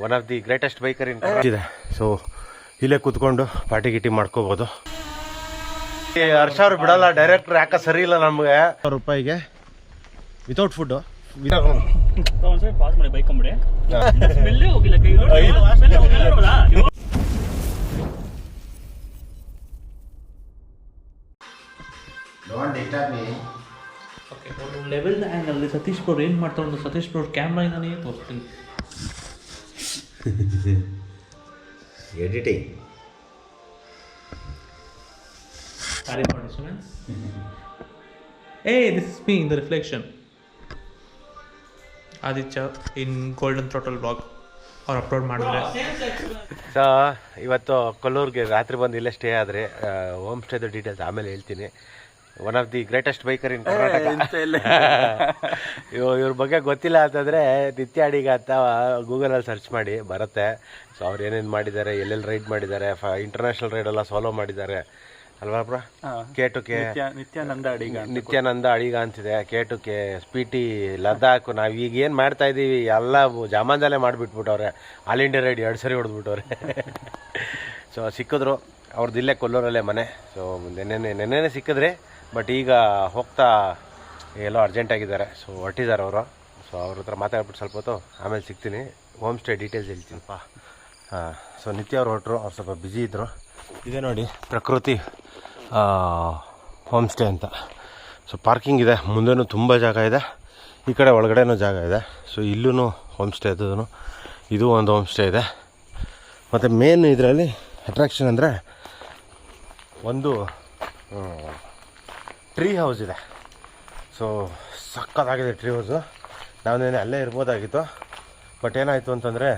One of the greatest biker in ಇದೆ. So ಇಲ್ಲೇ ಕೂತ್ಕೊಂಡು ಪಾರ್ಟಿ ಗಿಟಿ ಮಾಡ್ಕೋಬೋದು. ಹರ್ಷ ಅವ್ರು ಬಿಡಲ್ಲ, ಡೈರೆಕ್ಟ್ರ್ ಯಾಕೆ ಸರಿ ಇಲ್ಲ ನಮಗೆ. ₹100 ವಿತೌಟ್ ಫುಡ್ಡು. ಒಂದು ಲೆವೆಲ್ ಆ್ಯಂಗಲ್ಲಿ ಸತೀಶ್ ಬ್ರೋ ಏನು ಮಾಡ್ತಾರೆ ಒಂದು ಸತೀಶ್ ಬ್ರೋ ಕ್ಯಾಮ್ರಾಯಿಂದನೇ ತೋರಿಸ್ತೀನಿ. Editing Sorry for instruments. Hey, this is me in the reflection. Aditya in Golden Throttle vlog ಅವ್ರು ಅಪ್ಲೋಡ್ ಮಾಡಿದ್ರೆ. ಸೊ ಇವತ್ತು ಕೊಲ್ಲೂರಿಗೆ ರಾತ್ರಿ ಬಂದು ಇಲ್ಲೇ ಸ್ಟೇ ಆದರೆ ಹೋಮ್ ಸ್ಟೇದು ಡೀಟೇಲ್ಸ್ ಆಮೇಲೆ ಹೇಳ್ತೀನಿ. One of the greatest biker in Karnataka. ಇವ್ರ ಬಗ್ಗೆ ಗೊತ್ತಿಲ್ಲ ಅಂತಂದರೆ ನಿತ್ಯ ಅಡಿಗ ಅಂತ ಗೂಗಲಲ್ಲಿ ಸರ್ಚ್ ಮಾಡಿ ಬರುತ್ತೆ. ಸೊ ಅವ್ರು ಏನೇನು ಮಾಡಿದ್ದಾರೆ, ಎಲ್ಲೆಲ್ಲಿ ರೈಡ್ ಮಾಡಿದ್ದಾರೆ, ಇಂಟರ್ನ್ಯಾಷನಲ್ ರೈಡೆಲ್ಲ ಸಾಲೋ ಮಾಡಿದ್ದಾರೆ ಅಲ್ವಾ ಬ್ರಾ? K2K ನಿತ್ಯಾನಂದ ಅಡಿಗ ಅಂತಿದೆ, K2K ಸ್ಪೀಟಿ ಲದ್ದಾಖ್. ನಾವು ಈಗ ಏನು ಮಾಡ್ತಾ ಇದ್ದೀವಿ ಎಲ್ಲ ಜಾಮಾನ್ದಲ್ಲೇ ಮಾಡಿಬಿಟ್ಬಿಟ್ಟವ್ರೆ. ಆಲ್ ಇಂಡಿಯಾ ರೈಡ್ 2 ಸರಿ ಹೊಡೆದ್ಬಿಟ್ಟವ್ರೆ. ಸೊ ಸಿಕ್ಕಿದ್ರು ಅವ್ರದ್ದು ಇಲ್ಲೇ ಕೊಲ್ಲೂರಲ್ಲೇ ಮನೆ. ಸೊ ನೆನ್ನೆ ಸಿಕ್ಕಿದ್ರಿ, ಬಟ್ ಈಗ ಹೋಗ್ತಾ ಎಲ್ಲೋ ಅರ್ಜೆಂಟಾಗಿದ್ದಾರೆ. ಸೊ ಹೊರಟಿದ್ದಾರೆ ಅವರು. ಸೊ ಅವ್ರ ಹತ್ರ ಮಾತಾಡ್ಬಿಟ್ಟು ಸ್ವಲ್ಪ ಹೊತ್ತು ಆಮೇಲೆ ಸಿಗ್ತೀನಿ. ಹೋಮ್ ಸ್ಟೇ ಡೀಟೇಲ್ಸ್ ಹೇಳ್ತೀನಪ್ಪ. ಸೊ ನಿತ್ಯ ಅವ್ರು ಹೊರಟರು, ಅವ್ರು ಸ್ವಲ್ಪ ಬ್ಯುಸಿ ಇದ್ದರು. ಇದೆ ನೋಡಿ ಪ್ರಕೃತಿ ಹೋಮ್ ಸ್ಟೇ ಅಂತ. ಸೊ ಪಾರ್ಕಿಂಗ್ ಇದೆ, ಮುಂದೆನೂ ತುಂಬ ಜಾಗ ಇದೆ, ಈ ಕಡೆ ಒಳಗಡೆನೂ ಜಾಗ ಇದೆ. ಸೊ ಇಲ್ಲೂ ಹೋಮ್ ಸ್ಟೇ ಅದು, ಇದು ಒಂದು ಹೋಮ್ ಸ್ಟೇ ಇದೆ. ಮತ್ತು ಮೇನ್ ಇದರಲ್ಲಿ ಅಟ್ರಾಕ್ಷನ್ ಅಂದರೆ ಒಂದು ಟ್ರೀ ಹೌಸ್ ಇದೆ. ಸೊ ಸಕ್ಕತ್ತಾಗಿದೆ ಟ್ರೀ ಹೌಸು. ನಾವೇನೇ ಅಲ್ಲೇ ಇರ್ಬೋದಾಗಿತ್ತು, ಬಟ್ ಏನಾಯಿತು ಅಂತಂದರೆ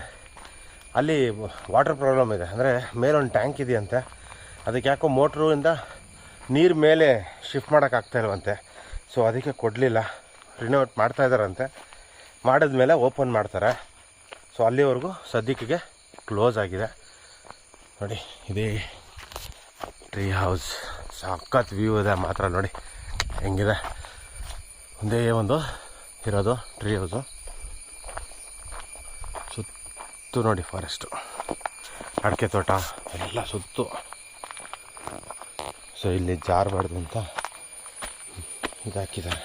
ಅಲ್ಲಿ ವಾಟರ್ ಪ್ರಾಬ್ಲಮ್ ಇದೆ. ಅಂದರೆ ಮೇಲೊಂದು ಟ್ಯಾಂಕ್ ಇದೆಯಂತೆ, ಅದಕ್ಕೆ ಯಾಕೋ ಮೋಟ್ರಿಂದ ನೀರು ಮೇಲೆ ಶಿಫ್ಟ್ ಮಾಡೋಕ್ಕಾಗ್ತಾಯಿಲ್ವಂತೆ. ಸೊ ಅದಕ್ಕೆ ಕೊಡಲಿಲ್ಲ, ರಿನೋವೇಟ್ ಮಾಡ್ತಾಯಿದ್ದಾರಂತೆ. ಮಾಡಿದ್ಮೇಲೆ ಓಪನ್ ಮಾಡ್ತಾರೆ. ಸೊ ಅಲ್ಲಿವರೆಗೂ ಸದ್ಯಕ್ಕೆ ಕ್ಲೋಸ್ ಆಗಿದೆ. ನೋಡಿ ಇದೇ ಟ್ರೀ ಹೌಸ್, ಸಖತ್ ವ್ಯೂ ಇದೆ ಮಾತ್ರ. ನೋಡಿ ಹೆಂಗಿದೆ, ಒಂದೇ ಒಂದು ಇರೋದು ಟ್ರೀ ಹೌಸು. ಸುತ್ತು ನೋಡಿ ಫಾರೆಸ್ಟು, ಅಡಿಕೆ ತೋಟ ಎಲ್ಲ ಸುತ್ತು. ಸೊ ಇಲ್ಲಿ ಜಾರಬಾರ್ದು ಅಂತ ಇದಾಕಿದ್ದಾರೆ.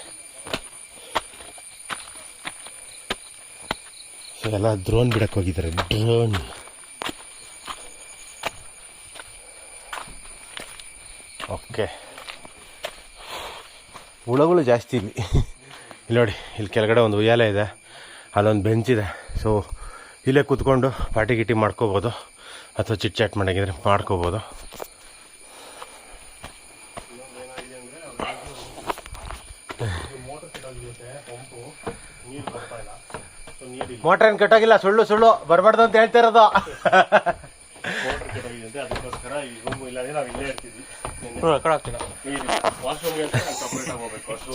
ಸೊ ಎಲ್ಲ ಡ್ರೋನ್ ಬಿಡಕ್ಕೆ ಹೋಗಿದ್ದಾರೆ. Drone okay. ಹುಳಗಳು ಜಾಸ್ತಿ ಇಲ್ಲಿ. ಇಲ್ಲಿ ನೋಡಿ, ಇಲ್ಲಿ ಕೆಳಗಡೆ ಒಂದು ಉಯ್ಯಾಲೆ ಇದೆ, ಅಲ್ಲೊಂದು ಬೆಂಚ್ ಇದೆ. ಸೊ ಇಲ್ಲೇ ಕೂತ್ಕೊಂಡು ಪಾರ್ಟಿ ಗಿಟಿ ಮಾಡ್ಕೋಬೋದು, ಅಥವಾ ಚಿಟ್ ಚಾಟ್ ಮಾಡಿದ್ರೆ ಮಾಡ್ಕೋಬೋದು. ಮೋಟ್ರ್ ಏನು ಕೆಟ್ಟೋಗಿಲ್ಲ, ಸುಳ್ಳು ಬರಬಾರ್ದು ಅಂತ ಹೇಳ್ತಾ ಇರೋದು.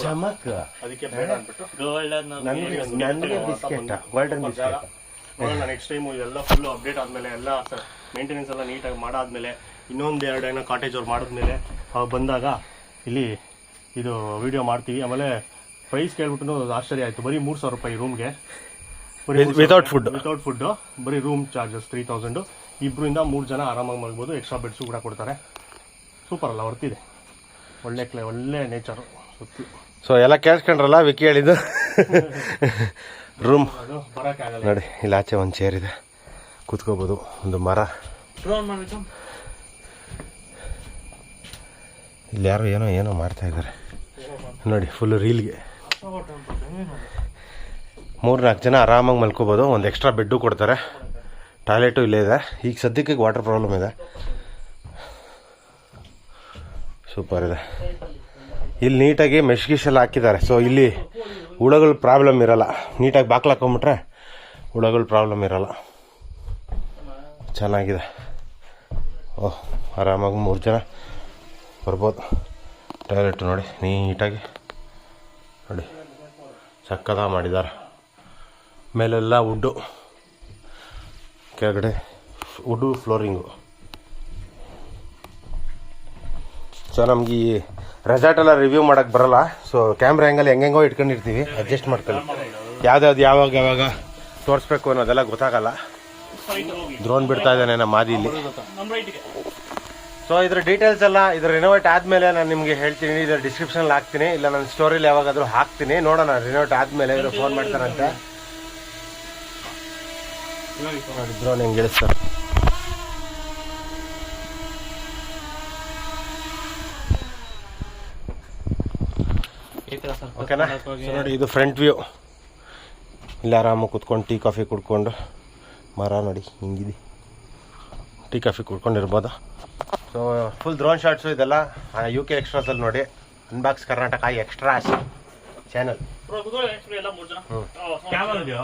ಚಮಕ್ ಅದಕ್ಕೆ ಬೇಡ ಅಂದ್ಬಿಟ್ಟು ನನಗೆ ಬಿಸ್ಕೆಟ್, ಗೋಲ್ಡನ್ ಬಿಸ್ಕೆಟ್. ನೋಡೋಣ ನೆಕ್ಸ್ಟ್ ಟೈಮು ಇದೆಲ್ಲ ಫುಲ್ಲು ಅಪ್ಡೇಟ್ ಆದಮೇಲೆ, ಎಲ್ಲ ಮೇಂಟೆನೆನ್ಸ್ ಎಲ್ಲ ನೀಟಾಗಿ ಮಾಡಾದ್ಮೇಲೆ, ಇನ್ನೊಂದು 2 ಏನೋ ಕಾಟೇಜ್ ಅವ್ರು ಮಾಡಿದ್ಮೇಲೆ ಬಂದಾಗ ಇಲ್ಲಿ ಇದು ವಿಡಿಯೋ ಮಾಡ್ತೀವಿ. ಆಮೇಲೆ ಪ್ರೈಸ್ ಕೇಳ್ಬಿಟ್ಟು ಆಶ್ಚರ್ಯ ಆಯಿತು. ಬರೀ ₹3,000 ರೂಮ್ಗೆ, ವಿತೌಟ್ ಫುಡ್ಡು, ಬರೀ ರೂಮ್ ಚಾರ್ಜಸ್ 3,000. 2 3 ಜನ ಆರಾಮಾಗಿ ಮಾಡ್ಬೋದು. ಎಕ್ಸ್ಟ್ರಾ ಬೆಡ್ಸು ಕೂಡ ಕೊಡ್ತಾರೆ. ಸೂಪರ್ ಅಲ್ಲ, ವರ್ತಿದೆ. ಒಳ್ಳೆ ನೇಚರು ಸುತ್ತಿ. ಸೊ ಎಲ್ಲ ಕೇಳಿಸ್ಕೊಂಡ್ರಲ್ಲ ವಿಕಿ ಹೇಳಿದ್ದು. ರೂಮ್ ಬರೋಕ್ಕಾಗಲ್ಲ ನೋಡಿ, ಇಲ್ಲಿ ಆಚೆ ಒಂದು ಚೇರ್ ಇದೆ, ಕೂತ್ಕೋಬೋದು. ಒಂದು ಮರ, ಇಲ್ಲಿ ಯಾರೋ ಏನೋ ಮಾಡ್ತಾ ಇದ್ದಾರೆ ನೋಡಿ. ಫುಲ್ಲು ರೀಲ್ಗೆ 3-4 ಜನ ಆರಾಮಾಗಿ ಮಲ್ಕೋಬೋದು. ಒಂದು ಎಕ್ಸ್ಟ್ರಾ ಬೆಡ್ಡು ಕೊಡ್ತಾರೆ. ಟಾಯ್ಲೆಟು ಇಲ್ಲೇ ಇದೆ. ಈಗ ಸದ್ಯಕ್ಕೆ ವಾಟರ್ ಪ್ರಾಬ್ಲಮ್ ಇದೆ. ಸೂಪರ್ ಇದೆ. ಇಲ್ಲಿ ನೀಟಾಗಿ ಮೆಶ್ಗಿಶೆಲ್ಲ ಹಾಕಿದ್ದಾರೆ. ಸೊ ಇಲ್ಲಿ ಹುಳಗಳ ಪ್ರಾಬ್ಲಮ್ ಇರೋಲ್ಲ. ನೀಟಾಗಿ ಬಾಕ್ಲು ಹಾಕೊಂಬಿಟ್ರೆ ಹುಳಗಳ ಪ್ರಾಬ್ಲಮ್ ಇರೋಲ್ಲ. ಚೆನ್ನಾಗಿದೆ. ಓಹ್, ಆರಾಮಾಗಿ 3 ಜನ ಬರ್ಬೋದು. ಟಾಯ್ಲೆಟ್ ನೋಡಿ ನೀಟಾಗಿ ನೋಡಿ, ಸಕ್ಕತ್ತಾಗಿ ಮಾಡಿದ್ದಾರೆ. ಮೇಲೆಲ್ಲ ವುಡ್ಡು, ಕೆಳಗಡೆ ವುಡ್ಡು ಫ್ಲೋರಿಂಗು. ಸೊ ನಮ್ಗೆ ಈ ರೆಸಾರ್ಟೆಲ್ಲ ರಿವ್ಯೂ ಮಾಡೋಕ್ಕೆ ಬರೋಲ್ಲ. ಸೊ ಕ್ಯಾಮ್ರಾ ಆ್ಯಂಗಲ್ ಹೆಂಗೆಂಗೋ ಇಟ್ಕೊಂಡಿರ್ತೀವಿ, ಅಡ್ಜಸ್ಟ್ ಮಾಡ್ಕೊಳ್ಳಿ. ಯಾವ್ದು ಯಾವಾಗ ತೋರಿಸ್ಬೇಕು ಅನ್ನೋದೆಲ್ಲ ಗೊತ್ತಾಗಲ್ಲ. ಡ್ರೋನ್ ಬಿಡ್ತಾ ಇದ್ದಾನೆ ನಮ್ಮ ಮಾದಿ ಇಲ್ಲಿ. ಸೊ ಇದ್ರ ಡೀಟೇಲ್ಸ್ ಎಲ್ಲ ಇದ್ರ ರಿನೋವೇಟ್ ಆದಮೇಲೆ ನಾನು ನಿಮಗೆ ಹೇಳ್ತೀನಿ, ಇದ್ರ ಡಿಸ್ಕ್ರಿಪ್ಷನಲ್ಲಿ ಹಾಕ್ತೀನಿ, ಇಲ್ಲ ನನ್ನ ಸ್ಟೋರಿಲಿ ಯಾವಾಗಾದರೂ ಹಾಕ್ತೀನಿ. ನೋಡೋಣ ರಿನೋವೇಟ್ ಆದಮೇಲೆ ಇವರು ಫೋನ್ ಮಾಡ್ತಾರಂತೆ. ನೋಡಿ ಡ್ರೋನ್ ಹೆಂಗೆ ಇಳಿಸ್ತಾರೆ. ಓಕೆನಾ? ನೋಡಿ ಇದು ಫ್ರಂಟ್ ವ್ಯೂ. ಇಲ್ಲಿ ಆರಾಮಾಗಿ ಕುತ್ಕೊಂಡು ಟೀ ಕಾಫಿ ಕುಡ್ಕೊಂಡು, ಮರ ನೋಡಿ ಹಿಂಗಿದೆ, ಟೀ ಕಾಫಿ ಕುಡ್ಕೊಂಡಿರ್ಬೋದು. ಸೊ ಫುಲ್ ಡ್ರೋನ್ ಶಾಟ್ಸು ಇದೆಲ್ಲ UK ಎಕ್ಸ್ಟ್ರಾಸಲ್ಲಿ ನೋಡಿ. Unbox Karnataka extras channel.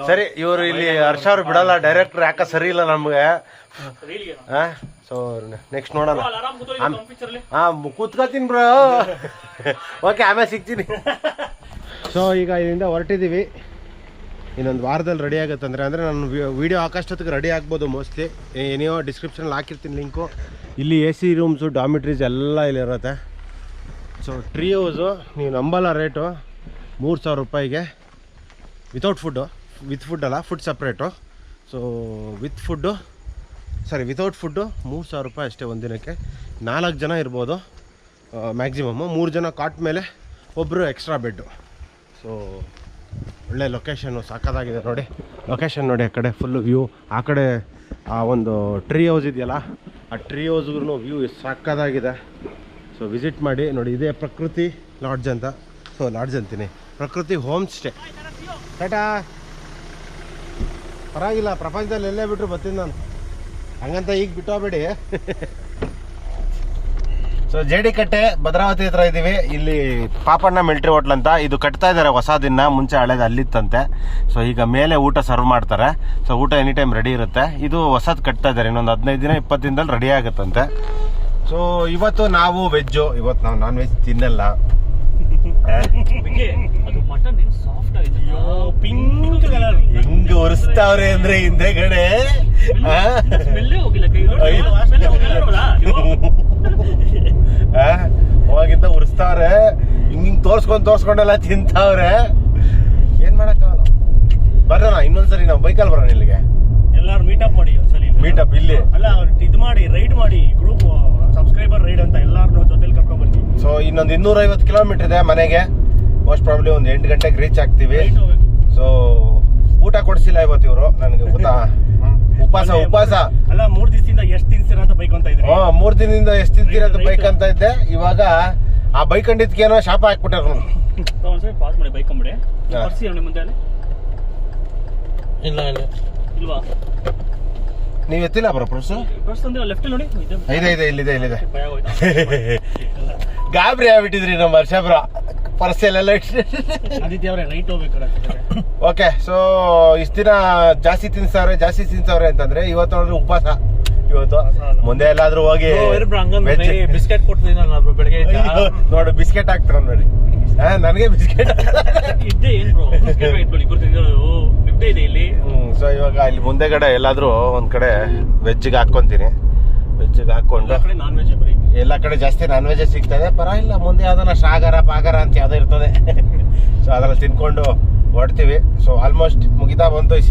ಸರಿ, ಇವರು ಇಲ್ಲಿ ಹರ್ಷ ಅವ್ರು ಬಿಡಲ್ಲ, ಡೈರೆಕ್ಟ್ರ್ ಯಾಕೆ ಸರಿ ಇಲ್ಲ ನಮಗೆ. ಸೊ ನೆಕ್ಸ್ಟ್ ನೋಡೋಣ. ಕೂತ್ಕೋತೀನಿ ಬ್ರೋ. ಓಕೆ, ಆಮೇಲೆ ಸಿಗ್ತೀನಿ. ಸೊ ಈಗ ಇಲ್ಲಿಂದ ಹೊರಟಿದ್ದೀವಿ. ಇನ್ನೊಂದು ವಾರದಲ್ಲಿ ರೆಡಿ ಆಗುತ್ತಂದರೆ, ಅಂದರೆ ನಾನು ವೀಡಿಯೋ ಹಾಕೋಷ್ಟೊತ್ತಿಗೆ ರೆಡಿ ಆಗ್ಬೋದು ಮೋಸ್ಟ್ಲಿ. ಏನೋ ಡಿಸ್ಕ್ರಿಪ್ಷನಲ್ಲಿ ಹಾಕಿರ್ತೀನಿ ಲಿಂಕು. ಇಲ್ಲಿ AC ರೂಮ್ಸು, ಡಾಮಿಟ್ರೀಸ್ ಎಲ್ಲ ಇಲ್ಲಿರುತ್ತೆ. ಸೊ ಟ್ರೀ ಹೌಸು ನೀವು ನಂಬಲ್ಲ, ರೇಟು 3000 ರೂಪಾಯಿಗೆ ವಿತೌಟ್ ಫುಡ್ಡು. ವಿತ್ ಫುಡ್ ಅಲ್ಲ, food separate. So without food 3000 ರೂಪಾಯಿ ಅಷ್ಟೇ ಒಂದಿನಕ್ಕೆ. 4 ಜನ ಇರ್ಬೋದು ಮ್ಯಾಕ್ಸಿಮಮ್ಮು. 3 ಜನ ಕಾಟ್ ಮೇಲೆ ಒಬ್ಬರು ಎಕ್ಸ್ಟ್ರಾ ಬೆಡ್ಡು. ಸೊ ಒಳ್ಳೆ ಲೊಕೇಶನ್ನು, ಸಾಕಾಗಿದೆ ನೋಡಿ. ಲೊಕೇಶನ್ ನೋಡಿ, ಆ ಕಡೆ ಫುಲ್ಲು ವ್ಯೂ. ಆ ಕಡೆ ಆ ಒಂದು ಟ್ರೀ ಹೌಸ್ ಇದೆಯಲ್ಲ, ಆ ಟ್ರೀ ಹೌಸ್ಗೂ ವ್ಯೂ ಸಾಕಾಗಿದೆ. ಸೊ ವಿಸಿಟ್ ಮಾಡಿ ನೋಡಿ. ಇದೇ ಪ್ರಕೃತಿ ಲಾಡ್ಜ್ ಅಂತ. ಸೊ ಲಾಡ್ಜ್ ಅಂತೀನಿ, ಪ್ರಕೃತಿ ಹೋಮ್ ಸ್ಟೇ. ಟಾಟಾ. ಪರವಾಗಿಲ್ಲ, ಪ್ರಪಂಚದಲ್ಲಿ ಎಲ್ಲೇ ಬಿಟ್ಟರು ಬರ್ತೀನಿ ನಾನು, ಹಂಗಂತ ಈಗ ಬಿಟ್ಟೋಗ್ಬೇಡಿ. ಸೊ JD ಕಟ್ಟೆ ಭದ್ರಾವತಿ ಹತ್ರ ಇದ್ದೀವಿ. ಇಲ್ಲಿ ಪಾಪಣ್ಣ ಮಿಲಿಟರಿ ಹೋಟ್ಲ್ ಅಂತ ಇದು ಕಟ್ತಾ ಇದ್ದಾರೆ ಹೊಸದಿನ್ನ. ಮುಂಚೆ ಹಳೇದು ಅಲ್ಲಿತ್ತಂತೆ. ಸೊ ಈಗ ಮೇಲೆ ಊಟ ಸರ್ವ್ ಮಾಡ್ತಾರೆ. ಸೊ ಊಟ ಎನಿ ಟೈಮ್ ರೆಡಿ ಇರುತ್ತೆ. ಇದು ಹೊಸದು ಕಟ್ತಾ ಇದ್ದಾರೆ, ಇನ್ನೊಂದು 15 ದಿನ 20 ದಿನದಲ್ಲಿ ರೆಡಿ ಆಗುತ್ತಂತೆ. ಸೊ ಇವತ್ತು ನಾವು ವೆಜ್ಜು, ಇವತ್ತು ನಾವು ನಾನ್ ವೆಜ್ ತಿನ್ನಲ್ಲ. ಹೆಂಗ್ ಒರೆಸ್ತಾವ್ರೆ ಅಂದ್ರೆ ಹಿಂದೆಗಡೆ ಅವಾಗಿಂದ ಉರಿಸ್ತಾವ್ರೆ. ಹಿಂಗ್ ತೋರ್ಸ್ಕೊಂಡೆಲ್ಲ ತಿಂತಾವ್ರೆ. ಏನ್ ಮಾಡಕ್ಕಾಗಲ್ಲ. ಬರೋಣ ಇನ್ನೊಂದ್ಸರಿ, ನಾವು ಬೈಕಲ್ಲಿ ಬರೋಣ ಇಲ್ಲಿಗೆ. ಎಲ್ಲಾರು ಮೀಟಪ್ ಮಾಡಿ ಒಂದ್ಸಲಿ. ಮೀಟಪ್ ಇಲ್ಲಿ ಅಲ್ಲ, ಇದು ಮಾಡಿ, ರೈಡ್ ಮಾಡಿ, ಗ್ರೂಪ್ ಸಬ್ಸ್ಕ್ರೈಬರ್ ರೈಡ್ ಅಂತ ಎಲ್ಲಾರು ಜೊತೆಲಿ ಕರ್ಕೊಂಡ್ ಬರ್ತೀವಿ. ಸೊ ಇನ್ನೊಂದು 250 ಕಿಲೋಮೀಟರ್ ಇದೆ ಮನೆಗೆ. ಮೋಸ್ಟ್ ಪ್ರಾಬ್ಲಿ ಒಂದು 8 ಗಂಟೆಗೆ ರೀಚ್ ಆಗ್ತೀವಿ. ಸೊ ಊಟ ಕೊಡ್ಸಿಲ್ಲ ಇವತ್ತು ಇವರು ನನಗೆ. ಉಪವಾಸ ಅಲ್ಲ, 3 ದಿವಸದಿಂದ ಎಷ್ಟು ತಿನ್ಸಿರ ಅಂತ ಬೈಕ್ ಅಂತ ಇದ್ರೆ. 3 ದಿನದಿಂದ ಎಷ್ಟು ತಿಂತೀರ ಅಂತ ಬೈಕ್ ಅಂತ ಇದ್ದೆ. ಇವಾಗ ಆ ಬೈಕ್ ಕಂಡಿದ್ಕೇನೋ ಶಾಪ ಹಾಕ್ಬಿಟ್ಟಾರ. ಒಂದ್ಸರಿ ಪಾಸ್ ಮಾಡಿ ಬೈಕ್ ಕಂಬಿಡಿ. ಬರ್ಸಿ ಅವನಿ ಮುಂದೆ. ಇಲ್ವಾ? ನೀವ್ ಎತ್ತಿಲ್ಲ ಬ್ರೋ ಪ್ರೊಫೆಸರ್? ಲೆಫ್ಟ್ ನೋಡಿ, ಇಲ್ಲಿದೆ. ಗಾಬರಿ ಆಗ್ಬಿಟ್ಟಿದ್ರಿ ನಮ್ಮ ವರ್ಷಬ್ರ. ಪರ್ಸೆಲ್ಲ ಆದಿತ್ಯ ಅವರೇ ರೈಟ್ ಹೋಗ್ಬೇಕು. ಓಕೆ, ಸೊ ಇಷ್ಟ ದಿನ ಜಾಸ್ತಿ ತಿನ್ಸವ್ರೆ ಅಂತಂದ್ರೆ ಇವತ್ತು ನೋಡ್ರಿ ಉಪವಾಸ. ಇವತ್ತು ಮುಂದೆ ಎಲ್ಲಾದ್ರೂ ಹೋಗಿ ಬಿಸ್ಕೆಟ್ ಕೊಡ್ತೀನಿ ಬೆಳಗ್ಗೆ. ನೋಡು ಬಿಸ್ಕೆಟ್ ಹಾಕ್ತಾರ ನೋಡಿ. ನನಗೆ ಬಿಸ್ಕೆಟ್ ಇದೆ ಇಲ್ಲಿ. ಸೊ ಇವಾಗ ಇಲ್ಲಿ ಮುಂದೆಗಡೆ ಎಲ್ಲಾದ್ರೂ ಒಂದ್ ಕಡೆ ವೆಜ್ಗೆ ಹಾಕೊಂತೀನಿ. ವೆಜ್ಗೆ ಹಾಕೊಂಡು ನಾನ್ ವೆಜ್ ಬರೀ ಎಲ್ಲ ಕಡೆ ಜಾಸ್ತಿ ನಾನ್ ವೆಜ್ ಸಿಗ್ತದೆ. ಪರವಾಗಿಲ್ಲ, ಮುಂದೆ ಯಾವ್ದನ್ನ ಶಾಗರ ಪಾಗರ ಅಂತ ಯಾವ್ದೋ ಇರ್ತದೆ. ಸೊ ಅದ್ರಲ್ಲಿ ತಿನ್ಕೊಂಡು ಹೊಡ್ತೀವಿ. ಸೊ ಆಲ್ಮೋಸ್ಟ್ ಮುಗಿತಾ ಬಂತು ಈ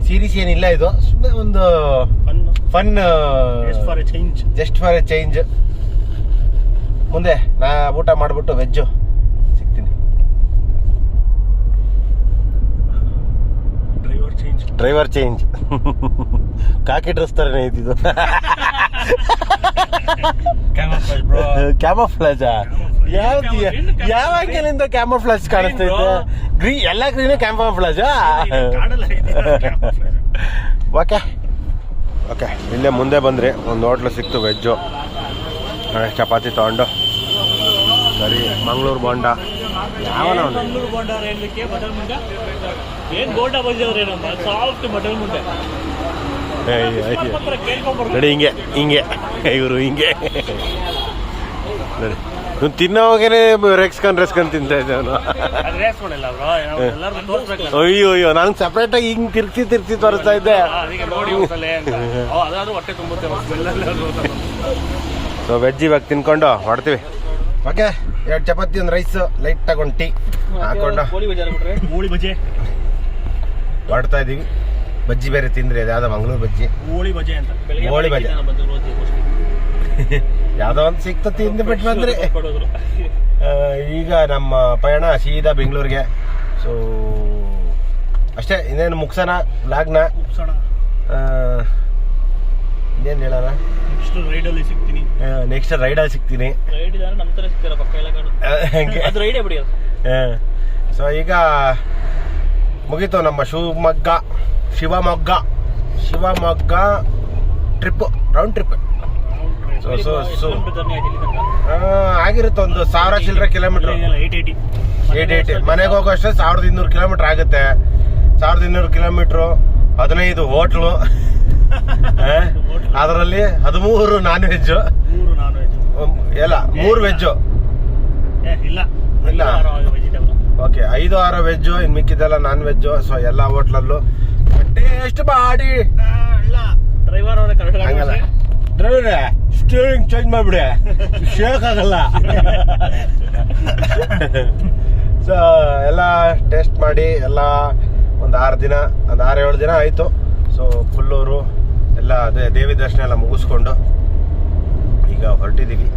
ಸೀರೀಸ್ ಏನಿಲ್ಲ, ಇದು ಸುಮ್ಮನೆ ಒಂದು fun, just for A change. ಮುಂದೆ ನಾ ಊಟ ಮಾಡ್ಬಿಟ್ಟು ವೆಜ್ಜು ಸಿಗ್ತೀನಿ. Driver change. ಕಾಕಿ ಡ್ರೆಸ್ ತರನೇ ಇದ್ದಿದ್ದು. ಕ್ಯಾಮೋಫ್ಲಾಜಾ? ಯಾವ ಆಂಗಲಿಂದ ಕ್ಯಾಮೋಫ್ಲಾಜ್ ಕಾಣಿಸ್ತೈತೆ? ಎಲ್ಲ ಗ್ರೀನ್ ಕ್ಯಾಮೋಫ್ಲಾಜಾ? ಓಕೆ, ಇಲ್ಲೇ ಮುಂದೆ ಬಂದ್ರಿ ಒಂದು ಹೋಟ್ಲು ಸಿಕ್ತು ವೆಜ್ಜು. ಚಪಾತಿ ತಗೊಂಡು ಸರಿ. ಮಂಗಳೂರು ಬೋಂಡ ಯಾವನ ಮಂಗಳೂರು ಬೋಂಡ ರೇಣಕ್ಕೆ ಬಟಲ್ ಮುಂದೆ ಏನ್ ಬೋಂಡ ಬಂದಿವ್ರೆ ನಮ್ಮ ಸಾಫ್ಟ್ ಬಟಲ್ ಮುಂದೆ ನೋಡಿ. ಹಿಂಗೆ ಇವರು ಹಿಂಗೆ ನೋಡಿ. ನೀವು ತಿನ್ನೋವಾಗೇನೆ ರೆಸ್ಕೊಂಡ್ ತಿಂತಾ ಇದ್ದೆ ಅವನು. ಅಯ್ಯೋ ನಂಗೆ ಸಪ್ರೇಟಾಗಿ ಹಿಂಗೆ ತಿರ್ಗ್ತಿ ತೋರಿಸ್ತಾ ಇದ್ದೆ. ಸೊ ವೆಜ್ ಇವಾಗ ತಿನ್ಕೊಂಡು ಹೊಡ್ತೀವಿ. ಓಕೆ, 2 ಚಪಾತಿ, 1 ರೈಸ್, ಲೈಟ್ ತಗೊಂಡು ಟೀ ಹಾಕೊಂಡು ಮೂಳಿ ಬಜೆ ಹೊಡ್ತಾ ಇದೀವಿ. ಬಜ್ಜಿ ಬೇರೆ ತಿಂದ್ರಿ, ಅದು ಯಾವ್ದೋ ಮಂಗಳೂರು ಬಜ್ಜಿ, ಹೋಳಿ ಬಜೆ ಅಂತ. ಹೋಳಿ ಬಜೆ ಯಾವ್ದೋ ಒಂದು ಸಿಕ್ತು ತಿಂದು ಬಿಟ್ಟು ಬಂದ್ರಿ. ಈಗ ನಮ್ಮ ಪಯಣ ಸೀದಾ ಬೆಂಗಳೂರಿಗೆ. ಸೊ ಅಷ್ಟೇ, ಇನ್ನೇನು ಮುಗ್ಸೋಣ ವ್ಲಾಗ್ನ. ಇನ್ನೇನು ಹೇಳೋಣ, ನೆಕ್ಸ್ಟ್ ರೈಡಲ್ಲಿ ಸಿಗ್ತೀನಿ. ನೆಕ್ಸ್ಟ್ ರೈಡಲ್ಲಿ ಸಿಗ್ತೀನಿ. ಸೊ ಈಗ ಮುಗೀತು ನಮ್ಮ Shivamogga trip, round trip. So ಆಗಿರುತ್ತೆ ಒಂದು 1000 ಚಿಲ್ಲರೆ ಕಿಲೋಮೀಟರ್, 880. ಮನೆಗೆ ಹೋಗೋಷ್ಟೇ 1200 ಕಿಲೋಮೀಟರ್ ಆಗುತ್ತೆ. 1200 ಕಿಲೋಮೀಟ್ರು, 15 ಹೋಟ್ಲು, ಅದರಲ್ಲಿ 13 ನಾನ್ ವೆಜ್, ಎಲ್ಲ 3 ವೆಜ್ಜು ಇಲ್ಲ. ಓಕೆ, 5-6 ವೆಜ್ಜು, ಇನ್ನು ಮಿಕ್ಕಿದ್ದೆಲ್ಲ ನಾನ್ ವೆಜ್ಜು. ಸೊ ಎಲ್ಲ ಹೋಟ್ಲಲ್ಲೂ ಟೇಸ್ಟ್ ಮಾಡಿ. ಡ್ರೈವರ್ ಹಂಗಲ್ಲ, ಡ್ರೈವರೇ ಸ್ಟೀರಿಂಗ್ ಚೇಂಜ್ ಮಾಡ್ಬಿಡಿ, ಶೇಕ್ ಆಗಲ್ಲ. ಸೊ ಎಲ್ಲ ಟೇಸ್ಟ್ ಮಾಡಿ ಎಲ್ಲ ಒಂದು 6-7 ದಿನ ಆಯಿತು. ಸೊ ಕೊಲ್ಲೂರು ಎಲ್ಲ ಅದೇ ದೇವಿ ದರ್ಶನ ಎಲ್ಲ ಮುಗಿಸ್ಕೊಂಡು ಈಗ ಹೊರಟಿದ್ದೀವಿ.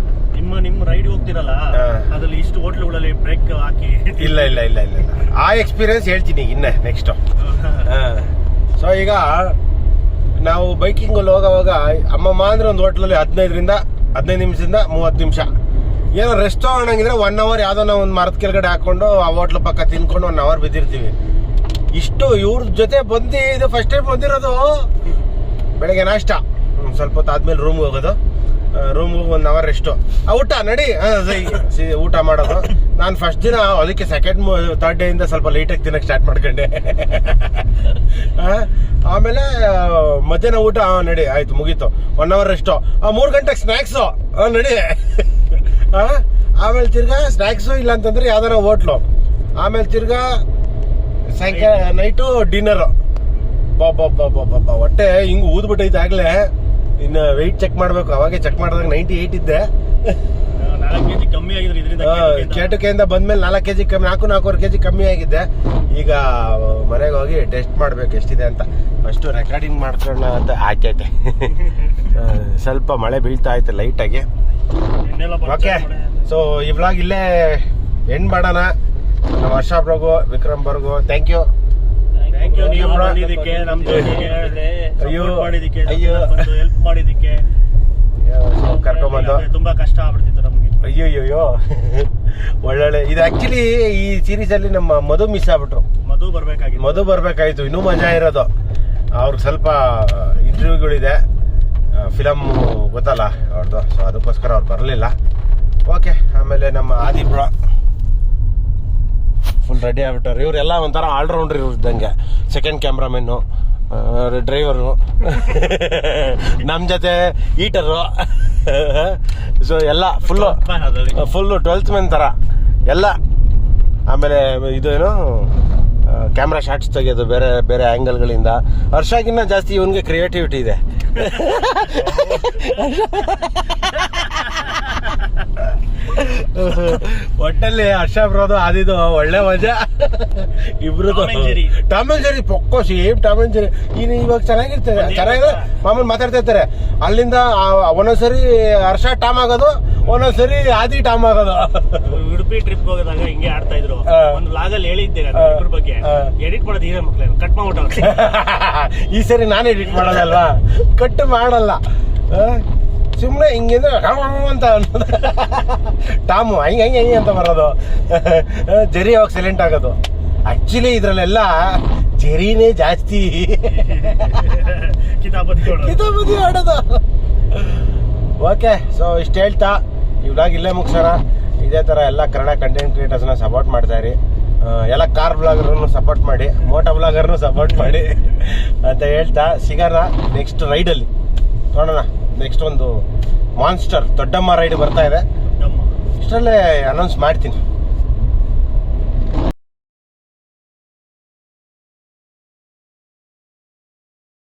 ನಿಮ್ಮ ರೈಡ್ ಹೋಗ್ತಿರಲ್ಲ, ಅದ್ರಲ್ಲಿ ಇಷ್ಟು ಹೋಟ್ಲುಗಳಲ್ಲಿ ಬ್ರೇಕ್ ಹಾಕಿ ಇಲ್ಲ ಆ ಎಕ್ಸ್ಪೀರಿಯನ್ಸ್ ಹೇಳ್ತೀನಿ ಇನ್ನೇ ನೆಕ್ಸ್ಟ್. ಸೊ ಈಗ ನಾವು ಬೈಕಿಂಗಲ್ಲಿ ಹೋಗೋವಾಗ ಅಮ್ಮಮ್ಮ ಅಂದ್ರೆ ಒಂದು ಹೋಟ್ಲಲ್ಲಿ 15 ನಿಮಿಷದಿಂದ 30 ನಿಮಿಷ ಏನೋ ರೆಸ್ಟ್ ತಗೊಂಡಂಗಿದ್ರೆ 1 ಅವರ್ ಯಾವ್ದೋ ನಾವು ಒಂದು ಮರದ ಕೆಳಗಡೆ ಹಾಕೊಂಡು ಆ ಹೋಟ್ಲ್ ಪಕ್ಕ ತಿನ್ಕೊಂಡು 1 ಅವರ್ ಬಿದ್ದಿರ್ತೀವಿ. ಇಷ್ಟು ಇವ್ರ ಜೊತೆ ಇದು ಫಸ್ಟ್ ಟೈಮ್ ಬಂದಿರೋದು. ಬೆಳಗ್ಗೆ ನಾಷ್ಟ, ಸ್ವಲ್ಪ ಹೊತ್ತು ಆದ್ಮೇಲೆ ರೂಮ್ಗೆ ಹೋಗೋದು, ರೂಮ್ಗೆ 1 ಅವರ್ ರೆಸ್ಟು, ಊಟ ನಡಿ ಊಟ ಮಾಡೋದು. ನಾನು ಫಸ್ಟ್ ದಿನ ಅದಕ್ಕೆ ಥರ್ಡ್ ಡೇಯಿಂದ ಸ್ವಲ್ಪ ಲೈಟಾಗಿ ತಿನ್ನಕ್ಕೆ ಸ್ಟಾರ್ಟ್ ಮಾಡ್ಕೊಂಡೆ. ಆಮೇಲೆ ಮಧ್ಯಾಹ್ನ ಊಟ ನಡಿ ಆಯ್ತು, ಮುಗೀತು. 1 ಅವರ್ ರೆಸ್ಟು, 3 ಗಂಟೆಗೆ ಸ್ನ್ಯಾಕ್ಸು ನಡಿ. ಆಮೇಲೆ ತಿರ್ಗಾ ಸ್ನ್ಯಾಕ್ಸು ಇಲ್ಲ ಅಂತಂದ್ರೆ ಯಾವ್ದಾರ ಹೋಟ್ಲು, ಆಮೇಲೆ ತಿರ್ಗಾ ಸಾಯಂಕಾಲ ನೈಟು ಡಿನ್ನರು. ಬಾಬಾ ಹೊಟ್ಟೆ ಹಿಂಗ್ ಊದ್ಬಿಟ್ಟೈತೆ ಆಗ್ಲೇ. ಇನ್ನು ವೆಯ್ಟ್ ಚೆಕ್ ಮಾಡ್ಬೇಕು. ಅವಾಗೆ ಚೆಕ್ ಮಾಡಿದಾಗ 98 ಇದ್ದೆ. 4 kg ಕಮ್ಮಿ ಆಗಿದ್ರೆ ಇದರಿಂದ ಕೇಟಕೆಯಿಂದ ಬಂದ್ಮೇಲೆ 4 kg ಕಮ್ಮಿ, 4-4.5 kg ಕಮ್ಮಿ ಆಗಿದ್ದೆ. ಈಗ ಮನೆಗೆ ಹೋಗಿ ಟೆಸ್ಟ್ ಮಾಡ್ಬೇಕು ಎಷ್ಟಿದೆ ಅಂತ. ಫಸ್ಟ್ ರೆಕಾರ್ಡಿಂಗ್ ಮಾಡ್ಕೊಳ್ಳೋಣ ಅಂತ ಆಯ್ತೈತೆ. ಸ್ವಲ್ಪ ಮಳೆ ಬೀಳ್ತಾ ಐತೆ ಲೈಟಾಗಿ. ಓಕೆ, ಸೊ ಈ ವ್ಲಾಗ್ ಇಲ್ಲೇ ಎಂಡ್ ಮಾಡೋಣ. ನಮ್ಮ ಹರ್ಷ ಬ್ರೋಗು, ವಿಕ್ರಮ್ ಬರ್ಗು, ಥ್ಯಾಂಕ್ ಯು. ನೀವು ಬಂದಿದ್ದಕ್ಕೆ, ನಮ್ಮ ಜೊತೆಗೆ ಹೆಲ್ಪ್ ಮಾಡಿದ್ದಕ್ಕೆ, ಕರ್ಕೊಂಡ್ಬಂದು ತುಂಬಾ ಕಷ್ಟ ಆಗ್ಬಿಡ್ತಿತ್ತು ನಮ್ಗೆ. ಅಯ್ಯೋ ಒಳ್ಳೊಳ್ಳೆ. ಇದು ಆಕ್ಚುಲಿ ಈ ಸೀರೀಸ್ ಅಲ್ಲಿ ನಮ್ಮ ಮಧು ಮಿಸ್ ಆಗ್ಬಿಟ್ರು. ಮಧು ಬರ್ಬೇಕಾಗಿತ್ತು, ಇನ್ನೂ ಮಜಾ ಇರೋದು. ಅವ್ರಿಗೆ ಸ್ವಲ್ಪ ಇಂಟರ್ವ್ಯೂಗಳಿದೆ, ಫಿಲಮ್ ಗೊತ್ತಲ್ಲ ಅವ್ರದ್ದು. ಸೊ ಅದಕ್ಕೋಸ್ಕರ ಅವ್ರು ಬರಲಿಲ್ಲ. ಓಕೆ, ಆಮೇಲೆ ನಮ್ಮ ಆದಿಬ್ರ ಫುಲ್ ರೆಡಿ ಆಗ್ಬಿಟ್ಟಾರೆ. ಇವರೆಲ್ಲ ಒಂಥರ ಆಲ್ರೌಂಡ್ರ್ ಇದ್ದಂಗೆ. ಸೆಕೆಂಡ್ ಕ್ಯಾಮ್ರಾಮೆನ್ನು, ಡ್ರೈವರು, ನಮ್ಮ ಜೊತೆ ಈಟರು. ಸೊ ಎಲ್ಲ ಫುಲ್ಲು 12th ಮ್ಯಾನ್ ಥರ ಎಲ್ಲ. ಆಮೇಲೆ ಇದು ಏನು ಕ್ಯಾಮ್ರಾ ಶಾಟ್ಸ್ ತೆಗೆಯೋದು ಬೇರೆ ಬೇರೆ ಆ್ಯಂಗಲ್ಗಳಿಂದ. ಹರ್ಷಗಿನ್ನ ಜಾಸ್ತಿ ಇವನಿಗೆ ಕ್ರಿಯೇಟಿವಿಟಿ ಇದೆ. ಒಟ್ಟಲ್ಲಿ ಹರ್ಷ ಬರೋದು ಆದಿದು ಒಳ್ಳೆ ಮಜಾ. ಇಬ್ರದ್ದು ಟಾಮ್ ಅಂಡ್ ಜೆರಿ ಪೊಕ್ಕೋ, ಸೇಮ್ ಟಾಮ್ ಅಂಡ್ ಜೆರಿ. ಇವಾಗ ಚೆನ್ನಾಗಿರ್ತದೆ, ಚೆನ್ನಾಗಿದೆ. ಮಾಮೂಲಿ ಮಾತಾಡ್ತಾ ಇರ್ತಾರೆ. ಅಲ್ಲಿಂದ ಒಂದೊಂದ್ಸರಿ ಹರ್ಷ ಟಾಮ್ ಆಗೋದು, ಒಂದೊಂದ್ಸರಿ ಆದಿ ಟಾಮ್ ಆಗೋದು. ಉಡುಪಿ ಟ್ರಿಪ್ ಹೋಗೋದಾಗ ಹಿಂಗೆ ಆಡ್ತಾ ಇದ್ರು. ಒಂದು ಲಾಗಲ್ಲಿ ಹೇಳಿದ್ದೆ ಇದ್ರ ಬಗ್ಗೆ. ಎಡಿಟ್ ಮಾಡೋದು ಹೀರೋ ಮಕ್ಳು ಕಟ್ ಮಾಡ್ಬಿಟ್ಟು. ಈ ಸರಿ ನಾನು ಎಡಿಟ್ ಮಾಡೋದಲ್ವಾ, ಕಟ್ ಮಾಡಲ್ಲ. ಸುಮ್ಮನೆ ಹಿಂಗಿಂದ್ರೆ ಅಂತ ಅನ್ನೋದು. ಟಾಮು ಹಂಗೆ ಅಂತ ಬರೋದು. ಜರಿ ಅವಾಗ ಸೈಲೆಂಟ್ ಆಗೋದು. ಆಕ್ಚುಲಿ ಇದ್ರಲ್ಲೆಲ್ಲ ಜರಿನೇ ಜಾಸ್ತಿ ಕಿತಾಪತಿ ಆಡೋದು. ಓಕೆ, ಸೊ ಇಷ್ಟು ಹೇಳ್ತಾ ಈ ವ್ಲಾಗ್ ಇಲ್ಲೇ ಮುಗಿಸೋಣ. ಇದೇ ಥರ ಎಲ್ಲ ಕನ್ನಡ ಕಂಟೆಂಟ್ ಕ್ರಿಯೇಟರ್ಸ್ನ ಸಪೋರ್ಟ್ ಮಾಡ್ತಾಯಿರಿ. ಎಲ್ಲ ಕಾರ್ ಬ್ಲಾಗರ್ನು ಸಪೋರ್ಟ್ ಮಾಡಿ, ಮೋಟೋ ಬ್ಲಾಗರ್ನು ಸಪೋರ್ಟ್ ಮಾಡಿ ಅಂತ ಹೇಳ್ತಾ ಸಿಗೋಣ ನೆಕ್ಸ್ಟ್ ರೈಡಲ್ಲಿ. ನೋಡೋಣ, ನೆಕ್ಸ್ಟ್ ಒಂದು ಮಾನ್ಸ್ಟರ್ ದೊಡ್ಡಮ್ಮ ರೈಡ್ ಬರ್ತಾ ಇದೆ. ಇಷ್ಟರಲ್ಲೇ ಅನೌನ್ಸ್ ಮಾಡ್ತೀನಿ.